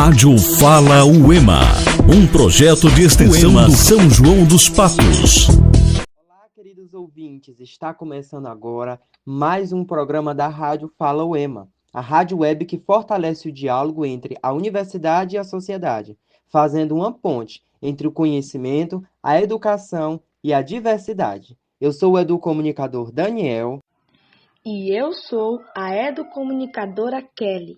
Rádio Fala UEMA, um projeto de extensão do São João dos Patos. Olá, queridos ouvintes, está começando agora mais um programa da Rádio Fala UEMA, a rádio web que fortalece o diálogo entre a universidade e a sociedade, fazendo uma ponte entre o conhecimento, a educação e a diversidade. Eu sou o educomunicador Daniel. E eu sou a educomunicadora Kelly.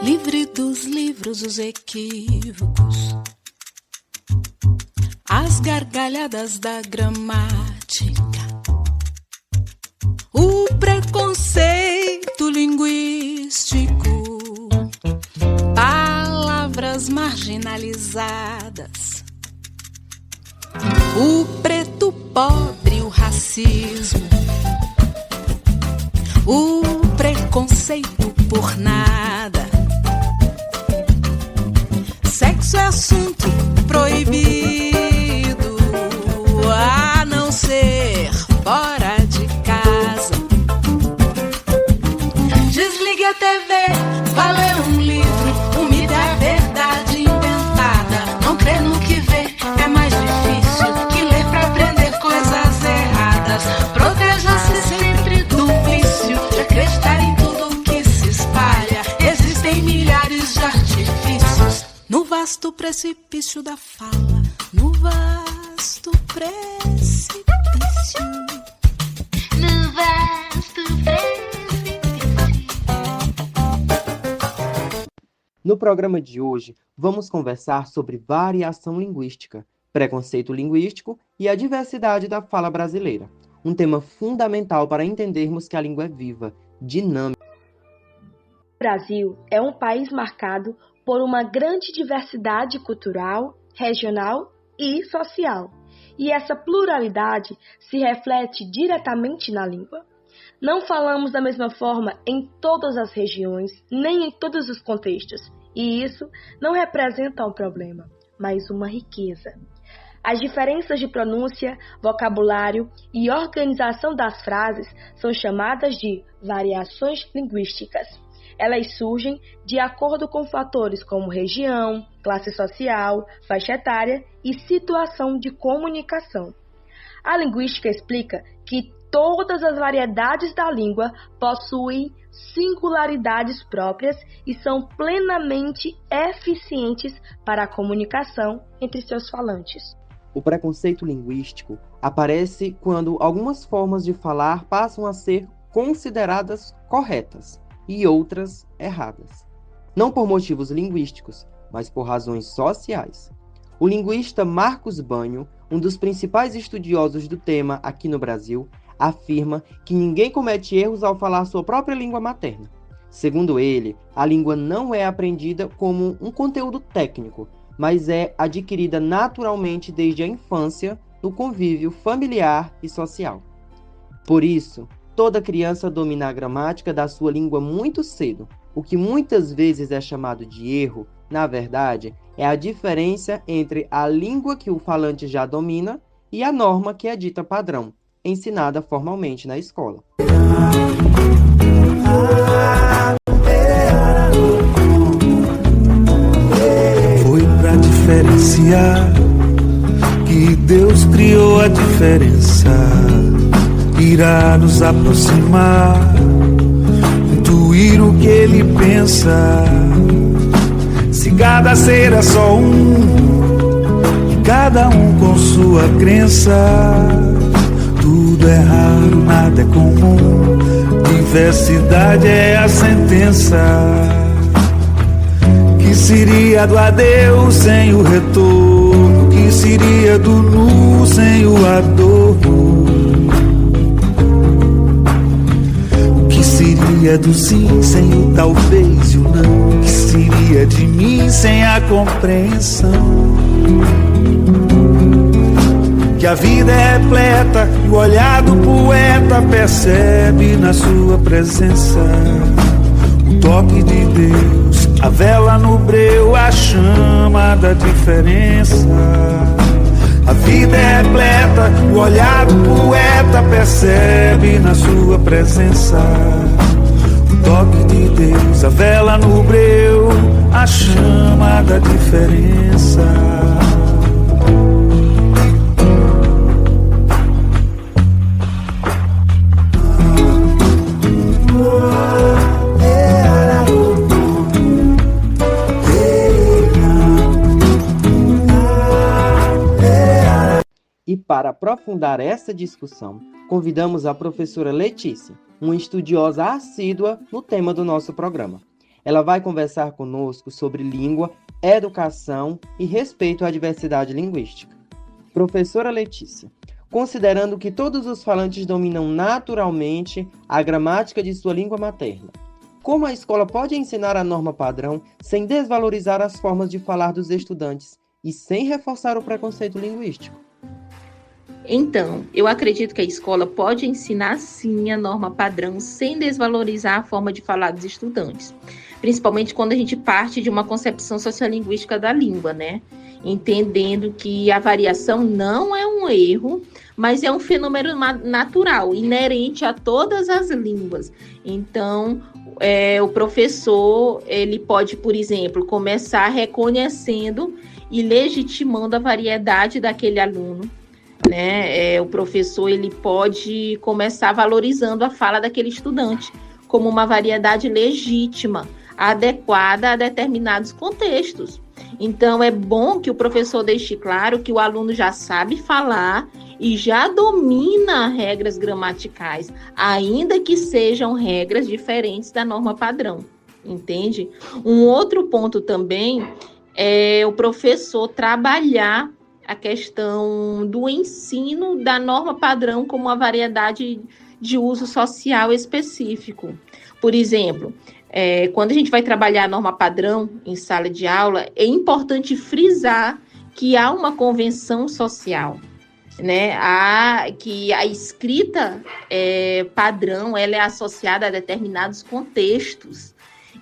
Livre dos livros, os equívocos, as gargalhadas da gramática, o preconceito linguístico, palavras marginalizadas, o preto pobre, o racismo, o preconceito por nada. Sexo é assunto proibido, a não ser fora de casa. Desligue a TV, vá ler um livro, uma ideia verdade inventada. Não crê no que vê, é mais difícil que ler pra aprender coisas erradas. Proteja-se sempre do vício de acreditar em tudo que se espalha. Existem milhares de artifícios no vasto precipício da fala, no vasto precipício. No vasto precipício. No programa de hoje, vamos conversar sobre variação linguística, preconceito linguístico e a diversidade da fala brasileira. Um tema fundamental para entendermos que a língua é viva, dinâmica. O Brasil é um país marcado por uma grande diversidade cultural, regional e social. E essa pluralidade se reflete diretamente na língua. Não falamos da mesma forma em todas as regiões, nem em todos os contextos. E isso não representa um problema, mas uma riqueza. As diferenças de pronúncia, vocabulário e organização das frases são chamadas de variações linguísticas. Elas surgem de acordo com fatores como região, classe social, faixa etária e situação de comunicação. A linguística explica que todas as variedades da língua possuem singularidades próprias e são plenamente eficientes para a comunicação entre seus falantes. O preconceito linguístico aparece quando algumas formas de falar passam a ser consideradas corretas e outras erradas. Não por motivos linguísticos, mas por razões sociais. O linguista Marcos Banho, um dos principais estudiosos do tema aqui no Brasil, afirma que ninguém comete erros ao falar sua própria língua materna. Segundo ele, a língua não é aprendida como um conteúdo técnico, mas é adquirida naturalmente desde a infância, no convívio familiar e social. Por isso, toda criança domina a gramática da sua língua muito cedo. O que muitas vezes é chamado de erro, na verdade, é a diferença entre a língua que o falante já domina e a norma que é dita padrão, ensinada formalmente na escola. Foi pra diferenciar que Deus criou a diferença. Irá nos aproximar, intuir o que ele pensa. Se cada ser é só um, e cada um com sua crença, tudo é raro, nada é comum, diversidade é a sentença. Que seria do adeus sem o retorno? Que seria do nu sem o adorno? Seria do sim sem o talvez e o não? Que seria de mim sem a compreensão? Que a vida é repleta e o olhar do poeta percebe na sua presença o toque de Deus, a vela no breu, a chama da diferença. A vida é repleta, o olhar do poeta percebe na sua presença vela no breu, a chama da diferença. E para aprofundar essa discussão, convidamos a professora Letícia, uma estudiosa assídua no tema do nosso programa. Ela vai conversar conosco sobre língua, educação e respeito à diversidade linguística. Professora Letícia, considerando que todos os falantes dominam naturalmente a gramática de sua língua materna, como a escola pode ensinar a norma padrão sem desvalorizar as formas de falar dos estudantes e sem reforçar o preconceito linguístico? Então, eu acredito que a escola pode ensinar sim a norma padrão sem desvalorizar a forma de falar dos estudantes, principalmente quando a gente parte de uma concepção sociolinguística da língua, né? Entendendo que a variação não é um erro, mas é um fenômeno natural, inerente a todas as línguas. Então, o professor, ele pode, por exemplo, começar reconhecendo e legitimando a variedade daquele aluno, né? O professor, ele pode começar valorizando a fala daquele estudante como uma variedade legítima, adequada a determinados contextos. Então, é bom que o professor deixe claro que o aluno já sabe falar e já domina regras gramaticais, ainda que sejam regras diferentes da norma padrão, entende? Um outro ponto também é o professor trabalhar a questão do ensino da norma padrão como uma variedade de uso social específico. Por exemplo, quando a gente vai trabalhar a norma padrão em sala de aula, é importante frisar que há uma convenção social, né? Que a escrita padrão ela é associada a determinados contextos.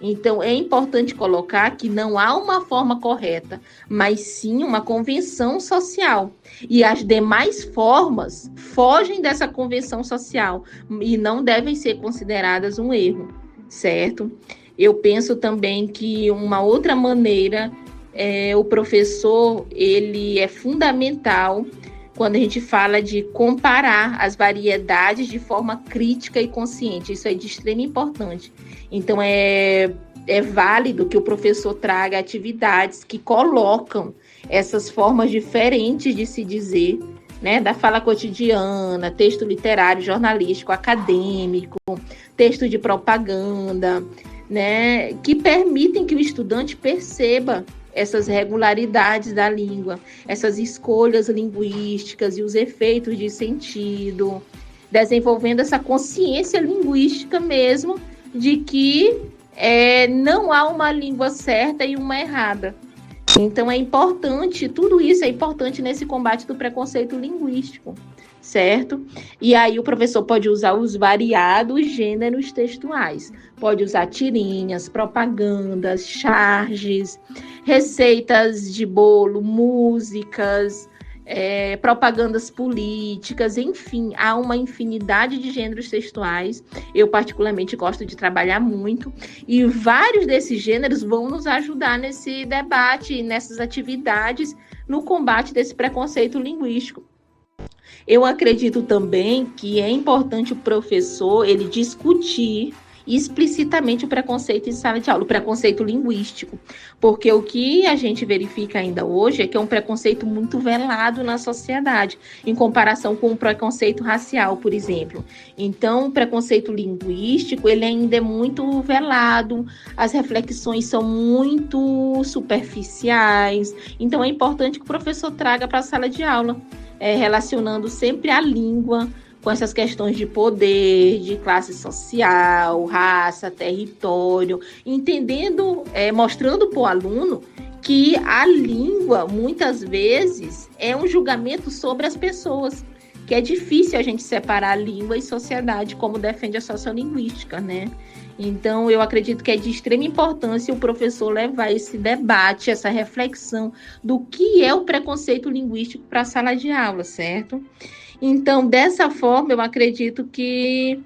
Então, é importante colocar que não há uma forma correta, mas sim uma convenção social. E as demais formas fogem dessa convenção social e não devem ser consideradas um erro, certo? Eu penso também que uma outra maneira, o professor, ele é fundamental quando a gente fala de comparar as variedades de forma crítica e consciente. Isso é de extrema importância. Então, é válido que o professor traga atividades que colocam essas formas diferentes de se dizer, né, da fala cotidiana, texto literário, jornalístico, acadêmico, texto de propaganda, né, que permitem que o estudante perceba essas regularidades da língua, essas escolhas linguísticas e os efeitos de sentido, desenvolvendo essa consciência linguística mesmo de que não há uma língua certa e uma errada. Então é importante, tudo isso é importante nesse combate do preconceito linguístico, certo? E aí o professor pode usar os variados gêneros textuais, pode usar tirinhas, propagandas, charges, receitas de bolo, músicas, propagandas políticas, enfim, há uma infinidade de gêneros textuais. Eu particularmente gosto de trabalhar muito e vários desses gêneros vão nos ajudar nesse debate, nessas atividades, no combate desse preconceito linguístico. Eu acredito também que é importante o professor ele discutir explicitamente o preconceito em sala de aula, o preconceito linguístico, porque o que a gente verifica ainda hoje é que é um preconceito muito velado na sociedade, em comparação com o preconceito racial, por exemplo. Então, o preconceito linguístico, ele ainda é muito velado, as reflexões são muito superficiais, então é importante que o professor traga para a sala de aula, relacionando sempre a língua com essas questões de poder, de classe social, raça, território, entendendo, mostrando para o aluno que a língua, muitas vezes, é um julgamento sobre as pessoas, que é difícil a gente separar língua e sociedade, como defende a sociolinguística, né? Então, eu acredito que é de extrema importância o professor levar esse debate, essa reflexão do que é o preconceito linguístico para a sala de aula, certo? Então, dessa forma, eu acredito que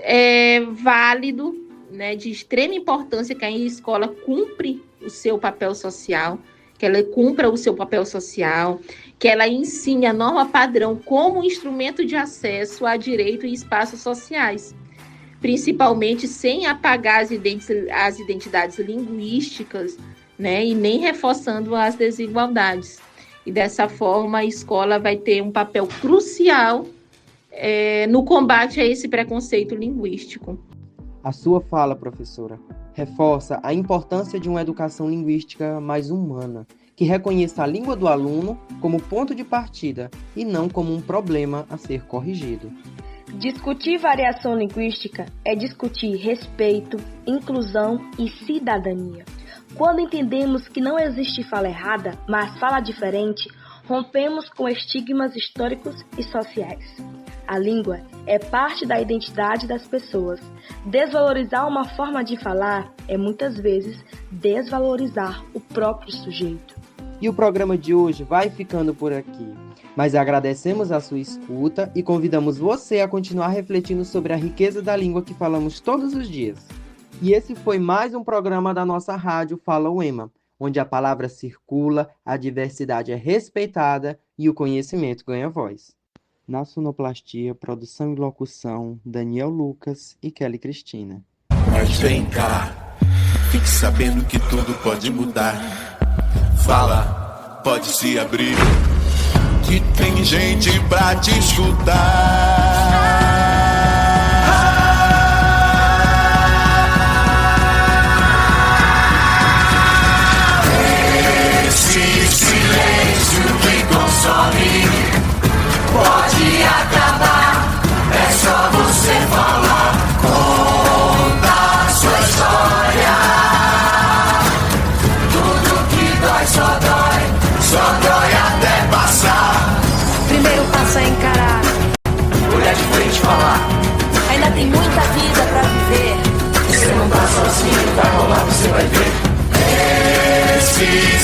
é válido né, de extrema importância que a escola cumpre o seu papel social, que ela cumpra o seu papel social, que ela ensine a norma padrão como instrumento de acesso a direito e espaços sociais, principalmente sem apagar as identidades linguísticas, né, e nem reforçando as desigualdades. E dessa forma, a escola vai ter um papel crucial no combate a esse preconceito linguístico. A sua fala, professora, reforça a importância de uma educação linguística mais humana, que reconheça a língua do aluno como ponto de partida e não como um problema a ser corrigido. Discutir variação linguística é discutir respeito, inclusão e cidadania. Quando entendemos que não existe fala errada, mas fala diferente, rompemos com estigmas históricos e sociais. A língua é parte da identidade das pessoas. Desvalorizar uma forma de falar é muitas vezes desvalorizar o próprio sujeito. E o programa de hoje vai ficando por aqui. Mas agradecemos a sua escuta e convidamos você a continuar refletindo sobre a riqueza da língua que falamos todos os dias. E esse foi mais um programa da nossa rádio Fala UEMA, onde a palavra circula, a diversidade é respeitada e o conhecimento ganha voz. Na sonoplastia, produção e locução, Daniel Lucas e Kelly Cristina. Mas vem cá, fique sabendo que tudo pode mudar. Fala, pode se abrir, que tem gente pra te escutar. Esse silêncio que consome pode acabar, é só você falar. Conta a sua história. Tudo que dói só dói até passar. Primeiro passo é encarar, Olhar de frente e falar. ainda tem muita vida pra viver. Você não tá sozinho, vai rolar, você vai ver. Esse